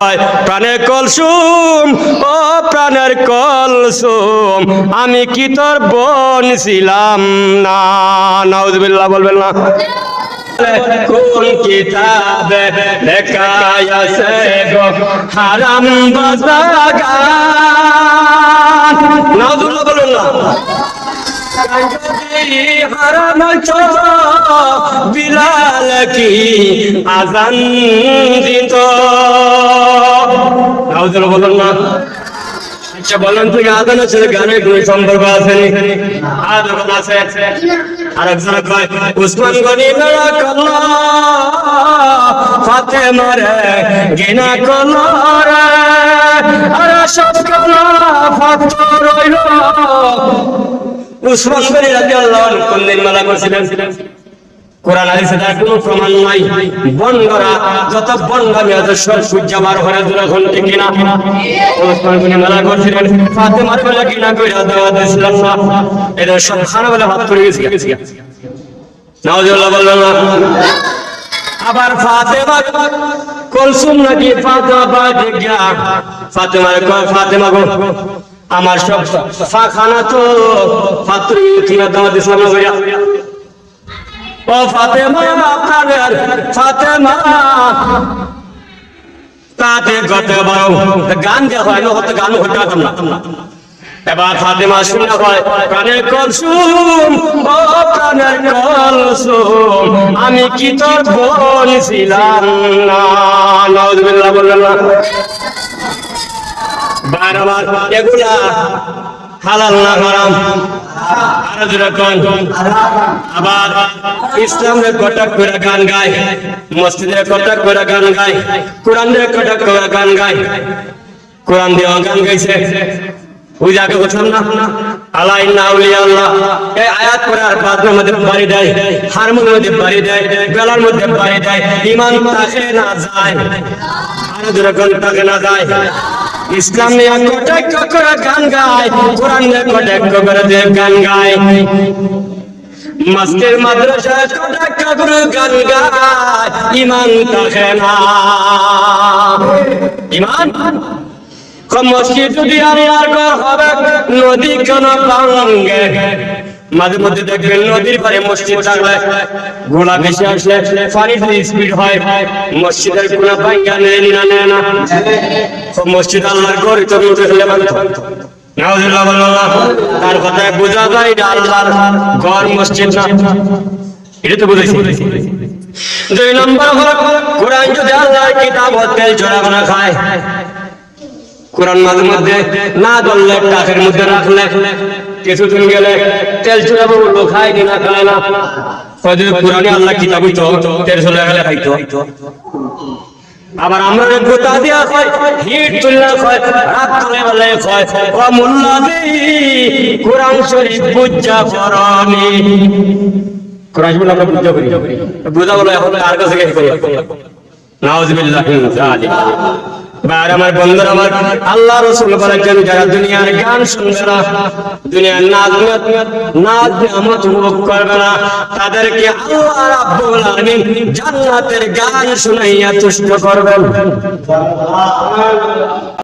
প্রাণের কলসুম ও প্রাণের কলসুম আমি কি তোর বোন ছিলাম না? নাউজুবিল্লাহ বলবেন না? কোন কিতাবে লেখা আছে গো হারাম বাজাগান? নাউজুবিল্লাহ বলবেন না? হারাম বিলাল কি আজান দিত? নাউজুবিল্লাহ বলবেন না? আচ্ছা বলেন তো আজান আছে গানের কোন সম্পর্ক আছে? আজান আছে। আর একজন কয় উসমান গনি মেরা কল্লা ফাতেমা রে গিনা কল্লা রে আর সব কল্লা ফাতেমা রইল। উসমান গনি রাদিয়াল্লাহু আনহু কোন দিন মালা করেছিলেন? কোরআন হাদিসে তার কোনো প্রমাণ নাই। বন্ডরা যত বন্ডামি আছে সব সূর্যা বার হয়ে দূরে ঘন্টে কিনা উসমান গনি মালা করছিলেন ফাতেমার বলে কিনা কইরা দেওয়া দিয়েছিলেন না। এটা সব খানা বলে ভাত করে গেছে। নাউজুবিল্লাহ বলবেন না? আবার ফাতেমা কলসুম নাকি ফাতেমা বাদে গিয়া ফাতেমার কয় ফাতেমা গো আমার সব খানা তো ফাতরি কিনা দেওয়া দিয়েছিলাম না কইরা। ও ফাতেমা আপনার ফাতেমা তাতে গত বড় গান দেওয়া হয় না, হয়তো গান হতে পারতাম না। এবার ফাতেমা শুনে হয় প্রাণের কলসুম ও প্রাণের কলসুম আমি কি তোর বোন ছিলাম না? নাউজুবিল্লাহ বললেন না? বারবার এগুলা হালাল না হারাম? আবার ইসলামের কটাক করে গান গায়, মসজিদের কটাক করে গান গায়, কোরআনের কটাক করে গান গায়। কোরআন দিয়ে গান গাইছে ওই যাকে বলছিলাম না আল্লাহ ইন্না আউলিয়া আল্লাহ, এই আয়াত পড়ার বাদের মধ্যে বাড়ি দেয়, হারমোনিয়ামের মধ্যে বাড়ি দেয়, গলার মধ্যে বাড়ি দেয়, ঈমান তাকে না যায়, আরো দুরকম তাকে না যায়। ইসলাম নিয়ে কটাক্ষ করে গান গায়, কোরআন নিয়ে কটাক্ষ করে গান গায়, মসজিদ মাদ্রাসায় কটাক্ষ করে গান গায়, ঈমান তাকে না। ঈমান মসজিদ যদি আল্লাহর ঘর হবে নদী কেন ভাঙে? মাঝে মধ্যে দেখবেন নদীর পারে মসজিদ থাকলে ঘোড়া বেশি আসলে পানির স্পিড হয়, মসজিদের কোনো ভাঙ্গা নেয় না। মসজিদ আল্লাহর ঘর তো উঠে ফেলে নাউজুবিল্লাহ বললাম না? তার কথায় বোঝা যায় এটা আল্লাহর ঘর, মসজিদ না। এটা তো বুঝেছি। দুই নম্বর হলো কোরআন যদি আল্লাহর কিতাব তেল চড়ানো খায়, কোরআন মাঝে মধ্যে না ধরলে টাকের মধ্যে রাখলে কিছুদিন গেলে তেল চুরাবো বলবো খাই না খায় না। কোরআনে আল্লাহ কিতাব হইতো তেল চলে গেলে খাইতো। আবার আমরা গোটা দিয়া খাই, হিট তুললে খাই, রাত তুলে বেলায় খাই। ও মুল্লাদি কোরআন শরীফ বুঝা পড়নি। কোরআন শরীফ আমরা বুঝা করি, বুঝা বলো এখন কার কাছে গিয়ে করি? নাউজুবিল্লাহ মিন যালিক। বার আমার বন্ধুরা, আমার আল্লাহ রাসূল বলেছেন যারা দুনিয়ার গান শুনবে না, দুনিয়ার নাজ নিয়ামত উপভোগ করবে না, তাদেরকে আল্লাহ রাব্বুল আলামিন জান্নাতের গান শুনাইয়া তুষ্ট করবেন।